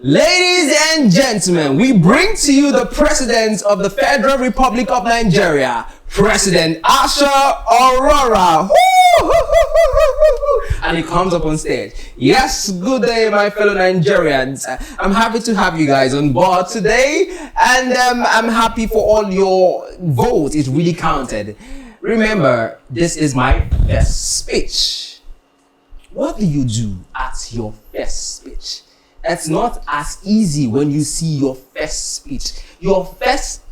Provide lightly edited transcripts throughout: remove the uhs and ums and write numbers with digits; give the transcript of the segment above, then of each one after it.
Ladies and gentlemen, we bring to you the President of the Federal Republic of Nigeria, President Orhorha. And he comes up on stage. Yes, good day, my fellow Nigerians. I'm happy to have you guys on board today, and I'm happy for all your votes. It really counted. Remember, this is my first speech. What do you do at your first speech? It's not as easy when you see your first speech. Your first...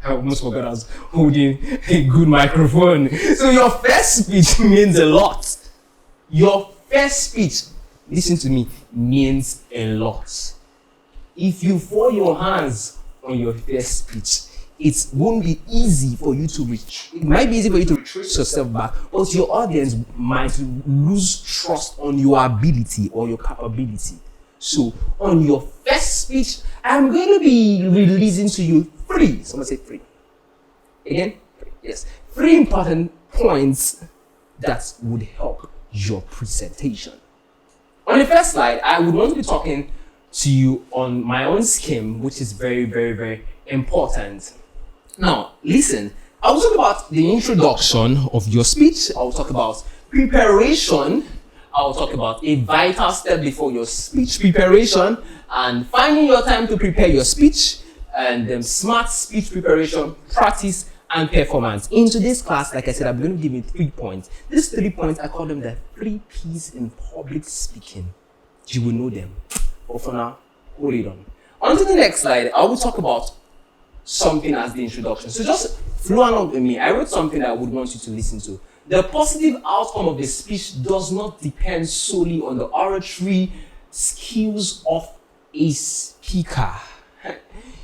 I almost forgot I was holding a good microphone. So your first speech means a lot. Your first speech, listen to me, means a lot. If you fold your hands on your first speech, it won't be easy for you to reach. It might be easy for you to retrace yourself back, but your audience might lose trust on your ability or your capability. So, on your first speech, I'm going to be releasing to you three. Someone say three. Again? Three. Yes. 3 important points that would help your presentation. On the first slide, I would want to be talking to you on my own scheme, which is very, very, very important. Now, listen. I will talk about the introduction of your speech. I will talk about preparation. I will talk about a vital step before your speech preparation and finding your time to prepare your speech, and then smart speech preparation, practice, and performance. In today's class, like I said, I'm going to give you 3 points. These 3 points, I call them the 3 P's in public speaking. You will know them. But for now, hold it on. On to the next slide, I will talk about something as the introduction. So just flow along with me. I wrote something that I would want you to listen to. The positive outcome of the speech does not depend solely on the oratory skills of a speaker.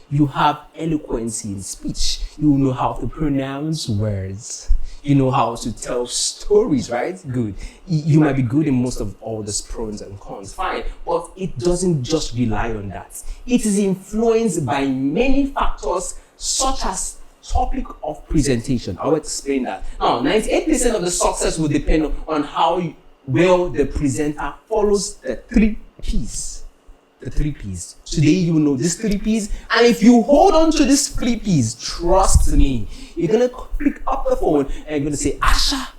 You have eloquence in speech. You know how to pronounce words. You know how to tell stories, right? Good. You might be good in most of all the pros and cons, fine. But it doesn't just rely on that. It is influenced by many factors such as topic of presentation. I'll explain that. Now, 98% of the success will depend on how well the presenter follows the 3 P's. The 3 P's. Today you will know these 3 P's, and if you hold on to these 3 P's, trust me, you're gonna pick up the phone and you're gonna say, Asha,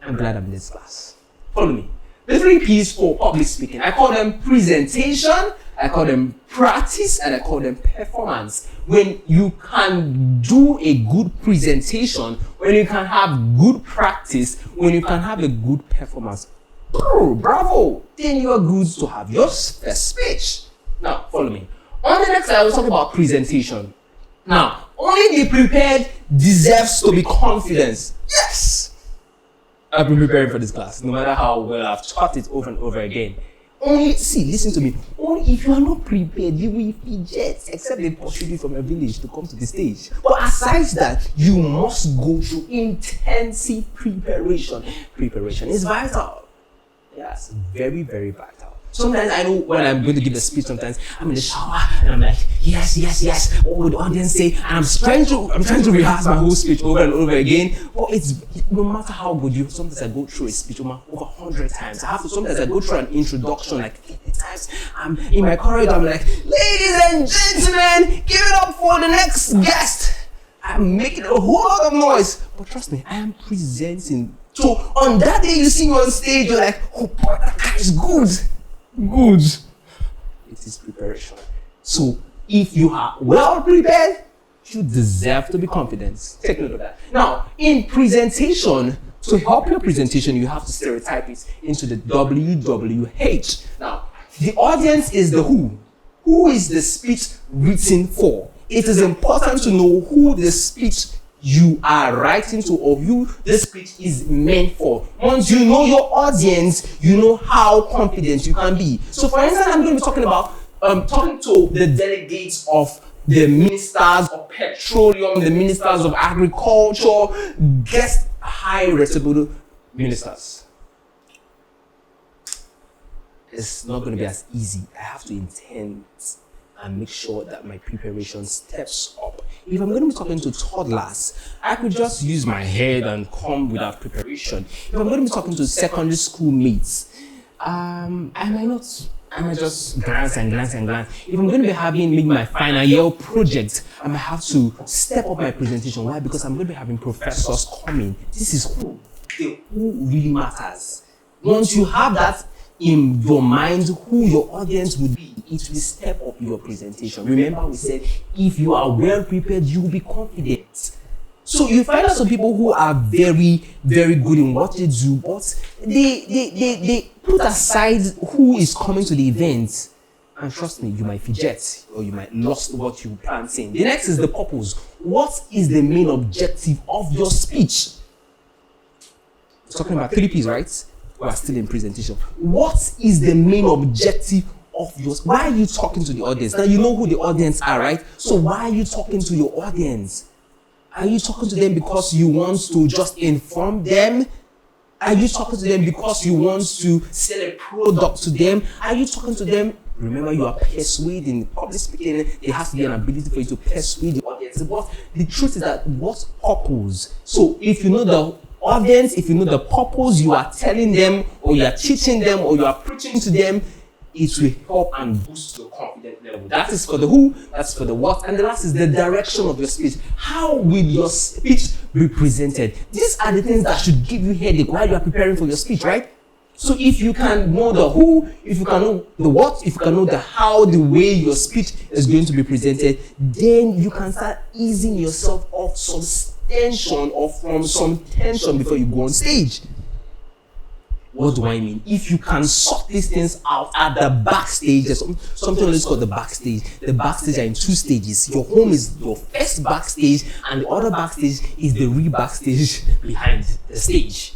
I'm glad I'm in this class. Follow me. The 3 P's for public speaking. I call them presentation, I call them practice, and I call them performance. When you can do a good presentation, when you can have good practice, when you can have a good performance, bravo, then you are good to have your first speech. Now, follow me. On the next slide, I will talk about presentation. Now, only the prepared deserves to be confident. Yes! I've been preparing for this class, no matter how well I've taught it over and over again. Listen to me. Only if you are not prepared, you will fidget, except they pursue you from a village to come to the stage. But aside that, you must go through intensive preparation. Preparation is vital. Yes, very, very vital. Sometimes I know when I'm going to give a speech, sometimes I'm in the shower and I'm like, yes. What would the audience say? And I'm trying to rehearse my whole speech over and over again. But it's no matter how good you. Sometimes I go through a speech over 100 times. Sometimes I go through an introduction like 50 times. I'm in my corridor. I'm like, ladies and gentlemen, give it up for the next guest. I'm making a whole lot of noise, but trust me, I am presenting. So on that day you see me on stage, you're like, oh boy, that guy is good. Good. It is preparation. So if you are well prepared, you deserve to be confident. Take note of that. Now, in presentation, to help your presentation, you have to stereotype it into the WWH. Now, the audience is the who. Who is the speech written for? It is important to know who the speech you are writing to, or who this speech is meant for. Once you know your audience, you know how confident you can be. So for instance, I'm going to be talking about talking to the delegates of the ministers of petroleum, the ministers of agriculture, guest high reputable ministers. It's not going to be as easy. I have to intend and make sure that my preparation steps up. If I'm going to be talking to toddlers, I could just use my head and come without preparation. If I'm going to be talking to secondary school mates, I I might just glance and glance and glance. If I'm going to be having maybe my final year project, I might have to step up my presentation. Why? Because I'm going to be having professors coming. This is who really matters. Once you have that in your mind, who your audience would be, it will step up your presentation. Remember, we said if you are well prepared, you will be confident. So you find out some people who are very, very good in what they do, but they put aside who is coming to the event. And trust me, you might forget or you might lost what you planned saying. The next is the purpose. What is the main objective of your speech? We're talking about 3 P's, right? We are still in presentation. What is the main objective of yours? Why are you talking to the audience? Now you know who the audience are, right? So why are you talking to your audience? Are you talking to them because you want to just inform them? Are you talking to them because you want to sell a product to them? Are you talking to them? Remember, you are persuading. Public speaking, there has to be an ability for you to persuade the audience. But the truth is that what purpose? So if you know the audience, if you know the purpose you are telling them, or you are teaching them, or you are preaching to them, it will help and boost your confidence level. That is for the who, that's for the what, and the last is the direction of your speech. How will your speech be presented? These are the things that should give you headache while you are preparing for your speech, right? So if you can know the who, if you can know the what, if you can know the how, the way your speech is going to be presented, then you can start easing yourself off some tension or from some tension before you go on stage. What do I mean? If you can sort these things out at the backstage, there's something always called the backstage. The backstage are in 2 stages. Your home is your first backstage, and the other backstage is the real backstage behind the stage.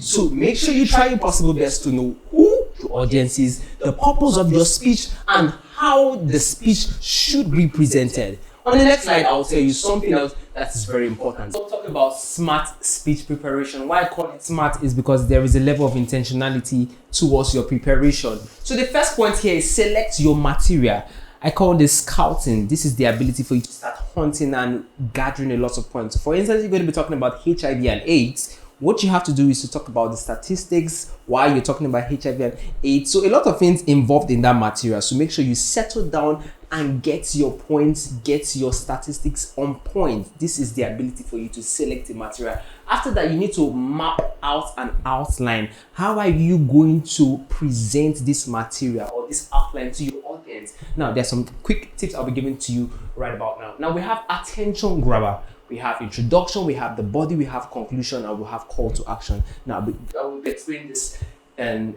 So make sure you try your possible best to know who your audience is, the purpose of your speech, and how the speech should be presented. On the next slide, I'll tell you something else that is very important. So we'll talk about smart speech preparation. Why I call it smart is because there is a level of intentionality towards your preparation. So the first point here is select your material. I call this scouting. This is the ability for you to start hunting and gathering a lot of points. For instance, you're going to be talking about HIV and AIDS. What you have to do is to talk about the statistics while you're talking about HIV and AIDS. So a lot of things involved in that material. So make sure you settle down and get your points, get your statistics on point. This is the ability for you to select the material. After that, you need to map out an outline. How are you going to present this material or this outline to your audience? Now, there's some quick tips I'll be giving to you right about now. Now, we have attention grabber. We have introduction, we have the body, we have conclusion, and we have call to action. Now, I will explain this in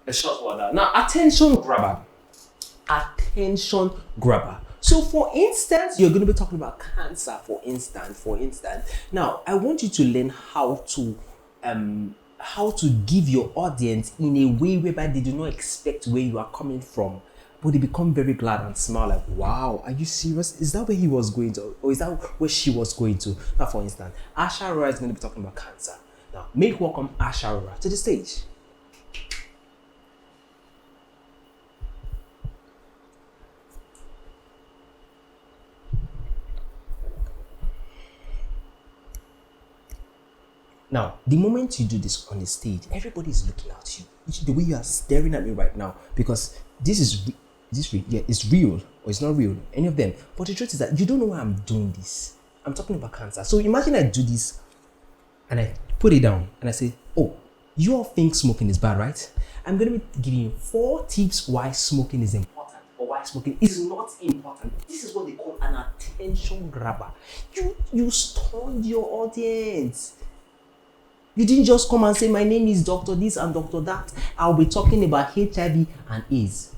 a short while. Now, attention grabber. Attention grabber. So, for instance, you're going to be talking about cancer, for instance. Now, I want you to learn how to give your audience in a way whereby they do not expect where you are coming from. But they become very glad and smile like, wow, are you serious? Is that where he was going to? Or is that where she was going to? Now, for instance, Asha Arora is going to be talking about cancer. Now, make welcome Asha Arora to the stage. Now, the moment you do this on the stage, everybody is looking at you. The way you are staring at me right now, because this is it's real or it's not real, any of them. But the truth is that you don't know why I'm doing this. I'm talking about cancer. So imagine I do this and I put it down and I say, oh, you all think smoking is bad, right? I'm going to be giving you 4 tips why smoking is important or why smoking is not important. This is what they call an attention grabber. You stunned your audience. You didn't just come and say, my name is Dr. This and Dr. That. I'll be talking about HIV and AIDS.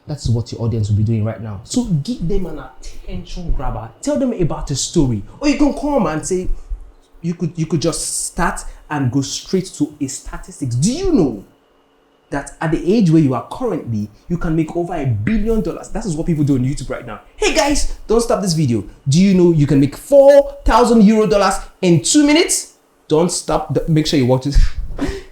That's what your audience will be doing right now. So give them an attention grabber. Tell them about a story. Or you can come and say, you could just start and go straight to a statistics. Do you know that at the age where you are currently, you can make over $1 billion? That is what people do on YouTube right now. Hey guys, don't stop this video. Do you know you can make €4,000 in 2 minutes? Don't stop. Make sure you watch it.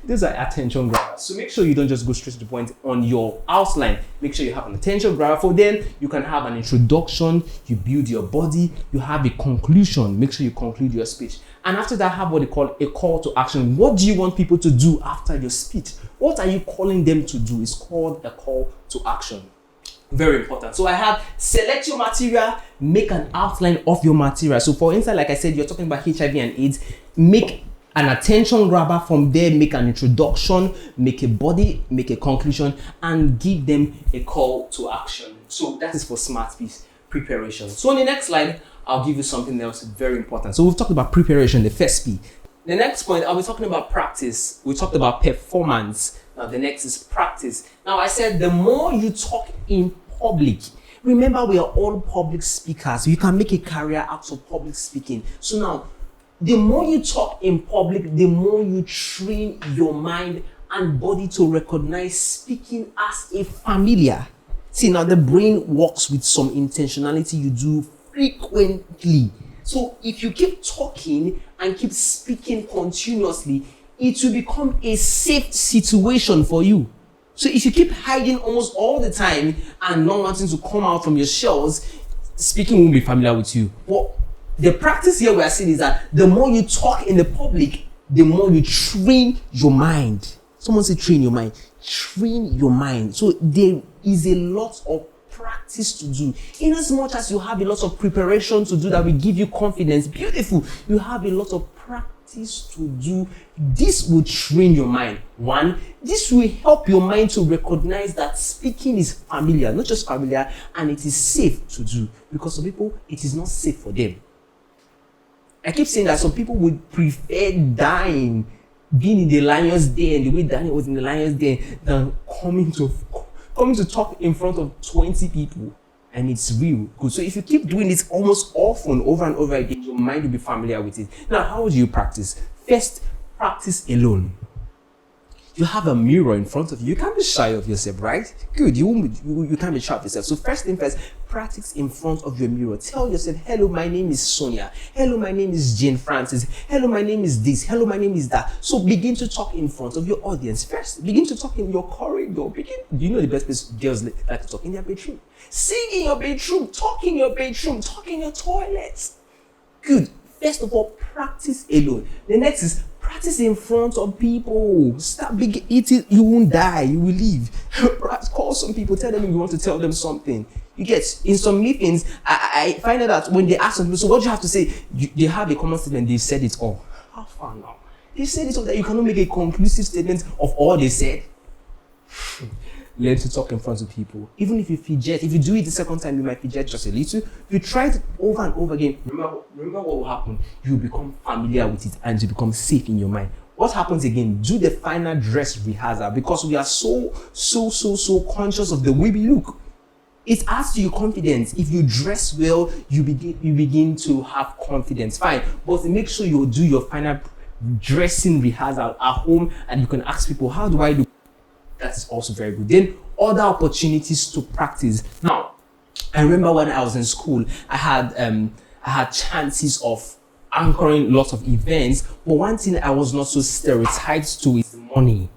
These are attention grabbers. So make sure you don't just go straight to the point on your outline. Make sure you have an attention grabber. For then, you can have an introduction, you build your body, you have a conclusion. Make sure you conclude your speech. And after that, have what they call a call to action. What do you want people to do after your speech? What are you calling them to do? It's called a call to action. Very important. So I have select your material, make an outline of your material. So for instance, like I said, you're talking about HIV and AIDS, make an attention grabber. From there, make an introduction, make a body, make a conclusion, and give them a call to action. So that is for smart speech preparation. So on the next slide, I'll give you something else very important. So we've talked about preparation, the first P. The next point, I'll be talking about practice. We talked about performance. Now the next is practice. Now I said the more you talk in public, remember we are all public speakers. You can make a career out of public speaking. So now, the more you talk in public, the more you train your mind and body to recognize speaking as a familiar. See, now the brain works with some intentionality you do frequently. So if you keep talking and keep speaking continuously, it will become a safe situation for you. So if you keep hiding almost all the time and not wanting to come out from your shells, speaking won't be familiar with you. But the practice here we are seeing is that the more you talk in the public, the more you train your mind. Someone say train your mind. Train your mind. So there is a lot of practice to do. In as much as you have a lot of preparation to do that will give you confidence, beautiful, you have a lot of practice to do. This will train your mind. One, this will help your mind to recognize that speaking is familiar, not just familiar, and it is safe to do. Because some people, it is not safe for them. I keep saying that some people would prefer dying, being in the lion's den, the way Daniel was in the lion's den, than coming to talk in front of 20 people. And it's real good. So if you keep doing this almost often, over and over again, your mind will be familiar with it. Now, how do you practice? First, practice alone. You have a mirror in front of you. You can't be shy of yourself, right? Good. You can't be shy of yourself. So first thing first, practice in front of your mirror. Tell yourself, hello, my name is Sonia. Hello, my name is Jane Francis. Hello, my name is this. Hello, my name is that. So begin to talk in front of your audience. First, begin to talk in your corridor. Do you know the best place girls like to talk? In their bedroom. Sing in your bedroom. Talk in your bedroom. Talk in your toilet. Good. First of all, practice alone. The next is practice in front of people. Stop eating. You won't die. You will live. Call some people. Tell them you want to tell them something. You get, in some meetings, I find out that when they ask some people, so what do you have to say? They have a common statement. They've said it all. How far now? They said it all that you cannot make a conclusive statement of all they said. Learn to talk in front of people. Even if you fidget, if you do it the second time, you might fidget just a little. If you try it over and over again, remember what will happen. You become familiar with it and you become safe in your mind. What happens again? Do the final dress rehearsal, because we are so conscious of the way we look. It adds to your confidence. If you dress well, you begin to have confidence. Fine, but make sure you do your final dressing rehearsal at home, and you can ask people, how do I look? That is also very good. Then other opportunities to practice. Now, I remember when I was in school, I had chances of anchoring lots of events, but one thing I was not so stereotyped to is money.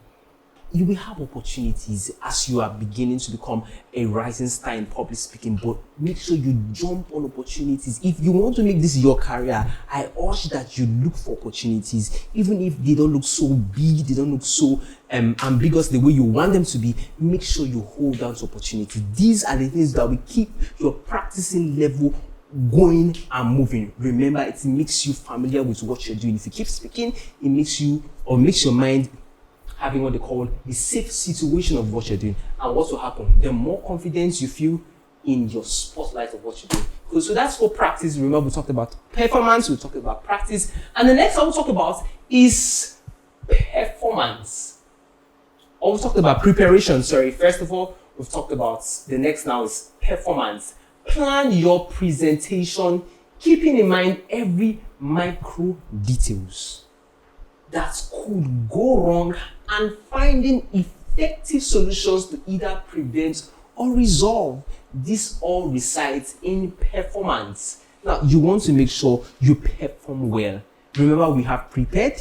You will have opportunities as you are beginning to become a rising star in public speaking, but make sure you jump on opportunities. If you want to make this your career, I urge that you look for opportunities, even if they don't look so big, they don't look so ambiguous the way you want them to be. Make sure you hold on to opportunities. These are the things that will keep your practicing level going and moving. Remember, it makes you familiar with what you're doing. If you keep speaking, it makes your mind having what they call the safe situation of what you're doing. And what will happen? The more confidence you feel in your spotlight of what you're doing. So that's for practice. Remember, we talked about performance, we talked about practice. And the next I will talk about is performance. Or we talked about preparation, First of all, we've talked about the next now is performance. Plan your presentation, keeping in mind every micro details that could go wrong, and finding effective solutions to either prevent or resolve. This all resides in performance. Now, you want to make sure you perform well. Remember, we have prepared,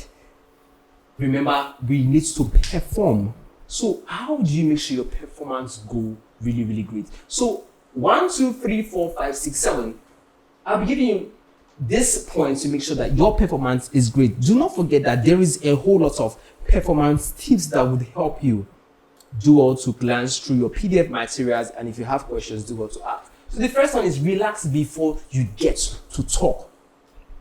remember, we need to perform. So how do you make sure your performance go really, really great? So 1, 2, 3, 4, 5, 6, 7. I'll be giving you this point to make sure that your performance is great. Do not forget that there is a whole lot of performance tips that would help you. Do well to glance through your PDF materials, and if you have questions, do well to ask. So the first one is relax before you get to talk.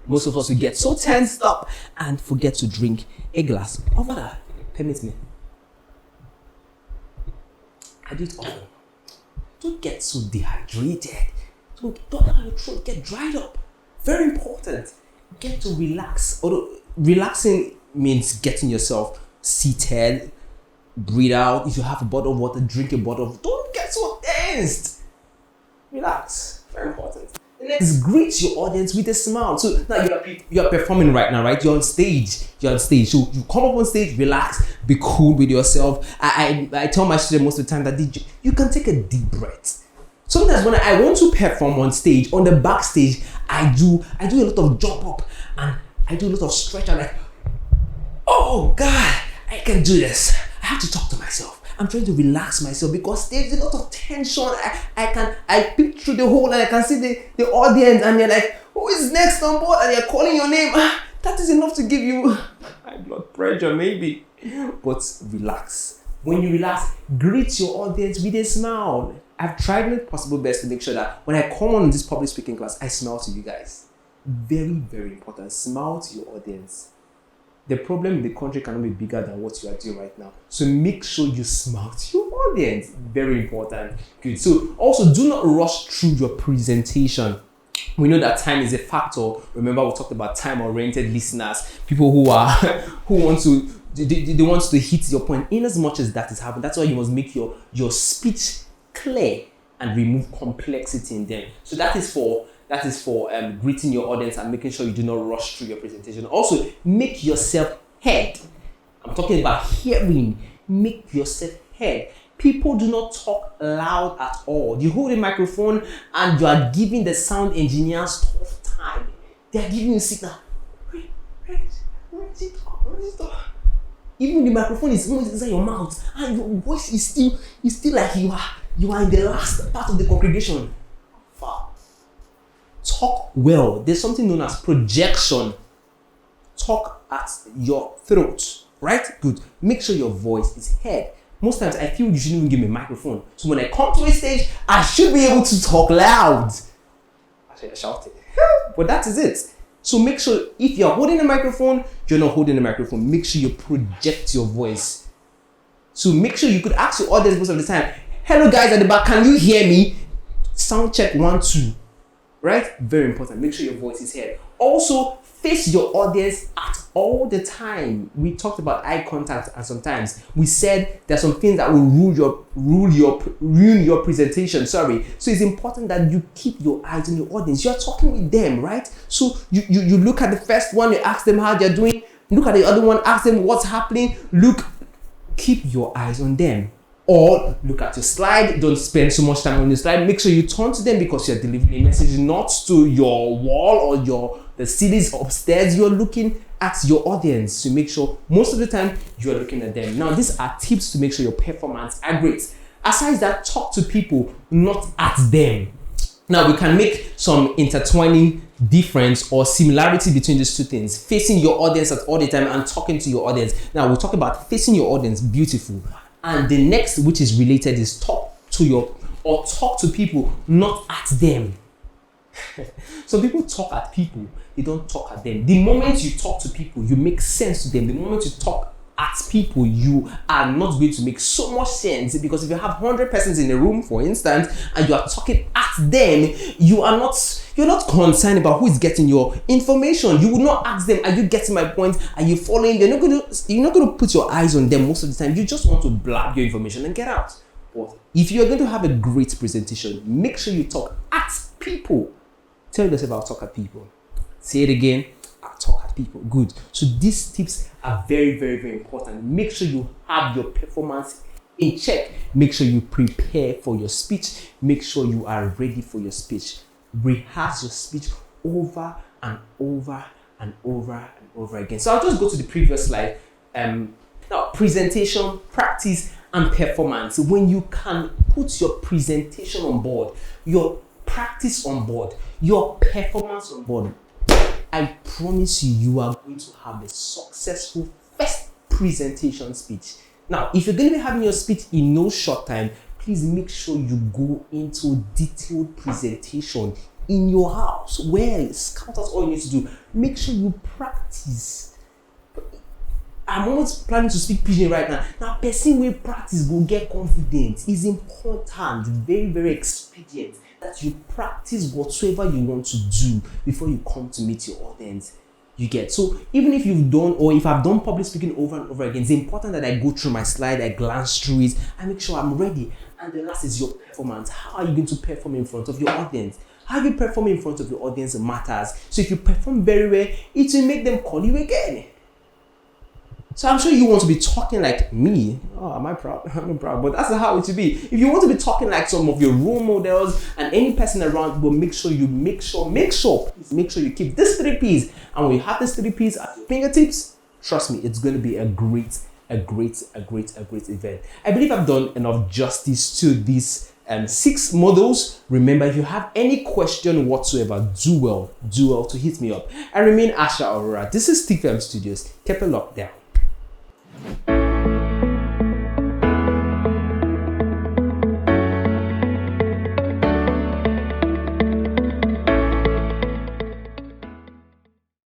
Most of us will get so tensed up and forget to drink a glass of water. Permit me. I do it often. Don't get so dehydrated. Don't let your throat get dried up. Very important. Get to relax. Although relaxing means getting yourself seated, breathe out. If you have a bottle of water, drink a bottle of. Don't get so tensed. Relax. Very important. The next, greet your audience with a smile. So now you're performing right now, right? You're on stage. So you come up on stage, relax, be cool with yourself. I tell my students most of the time that you can take a deep breath. Sometimes when I want to perform on stage, on the backstage, I do a lot of jump up and I do a lot of stretch. I'm like, oh God, I can do this. I have to talk to myself. I'm trying to relax myself because there's a lot of tension. I peek through the hole and I can see the audience and they're like, who is next on board? And they're calling your name. That is enough to give you high blood pressure maybe. But relax. When you relax, greet your audience with a smile. I've tried my possible best to make sure that when I come on this public speaking class, I smile to you guys. Very, very important. Smile to your audience. The problem in the country cannot be bigger than what you are doing right now. So make sure you smile to your audience. Very important. Good. So also do not rush through your presentation. We know that time is a factor. Remember, we talked about time-oriented listeners, people who want to they want to hit your point. In as much as that is happening, that's why you must make your speech clear and remove complexity in them. So that is for greeting your audience and making sure you do not rush through your presentation. Also, make yourself heard. I'm talking about hearing. Make yourself heard. People do not talk loud at all. You hold a microphone and you are giving the sound engineers tough time. They are giving you a signal. Even the microphone is almost inside your mouth and your voice is still like you are in the last part of the congregation. Talk well. There's something known as projection. Talk at your throat. Right? Good. Make sure your voice is heard. Most times I feel you shouldn't even give me a microphone. So when I come to a stage, I should be able to talk loud. I shouted. But that is it. So make sure if you're holding a microphone, you're not holding a microphone. Make sure you project your voice. So make sure you could ask your audience most of the time, hello guys at the back, can you hear me? Sound check 1, 2. Right? Very important. Make sure your voice is heard. Also, face your audience at all the time. We talked about eye contact, and sometimes we said there are some things that will ruin your presentation. Sorry. So it's important that you keep your eyes on your audience. You are talking with them, right? So you look at the first one, you ask them how they're doing. Look at the other one, ask them what's happening. Keep your eyes on them. Or look at your slide. Don't spend so much time on your slide. Make sure you turn to them because you're delivering a message, not to your wall or the CDs upstairs. You're looking at your audience. So make sure most of the time you are looking at them. Now, these are tips to make sure your performance are great. Aside that, talk to people, not at them. Now, we can make some intertwining difference or similarity between these two things. Facing your audience at all the time and talking to your audience. Now, we'll talk about facing your audience. Beautiful. And the next, which is related, is talk to people, not at them. So people talk at people, they don't talk at them. The moment you talk to people, you make sense to them. The moment you talk at people, you are not going to make so much sense, because if you have 100 persons in a room, for instance, and you are talking at them, you're not concerned about who is getting your information. You will not ask them, are you getting my point? Are you following? You're not going to put your eyes on them most of the time. You just want to blab your information and get out. But if you're going to have a great presentation, make sure you talk at people. Tell yourself, I'll talk at people. Say it again. I'll talk at people. Good. So these tips are very, very, very important. Make sure you have your performance in check. Make sure you prepare for your speech. Make sure you are ready for your speech. Rehearse your speech over and over and over and over again. So I'll just go to the previous slide. now presentation, practice, and performance. When you can put your presentation on board, your practice on board, your performance on board, I promise you, you are going to have a successful first presentation speech. Now, if you're going to be having your speech in no short time, please make sure you go into detailed presentation in your house. Well, scout out all you need to do. Make sure you practice. I'm almost planning to speak pidgin right now. Now, person will practice, go get confident. It's important, very, very expedient that you practice whatsoever you want to do before you come to meet your audience. You get? So even if you've done, or if I've done public speaking over and over again, it's important that I go through my slide, I glance through it, I make sure I'm ready. And the last is your performance. How are you going to perform in front of your audience? How you perform in front of your audience matters. So if you perform very well, it will make them call you again. So I'm sure you want to be talking like me. Oh, am I proud? I'm proud. But that's how it should be. If you want to be talking like some of your role models and any person around, but make sure you keep this 3 P's. And when you have this 3 P's at your fingertips, trust me, it's going to be a great event. I believe I've done enough justice to these 6 models. Remember, if you have any question whatsoever, do well to hit me up. I remain Asha Orhorha. This is TEFEM Studios. Keep it locked down.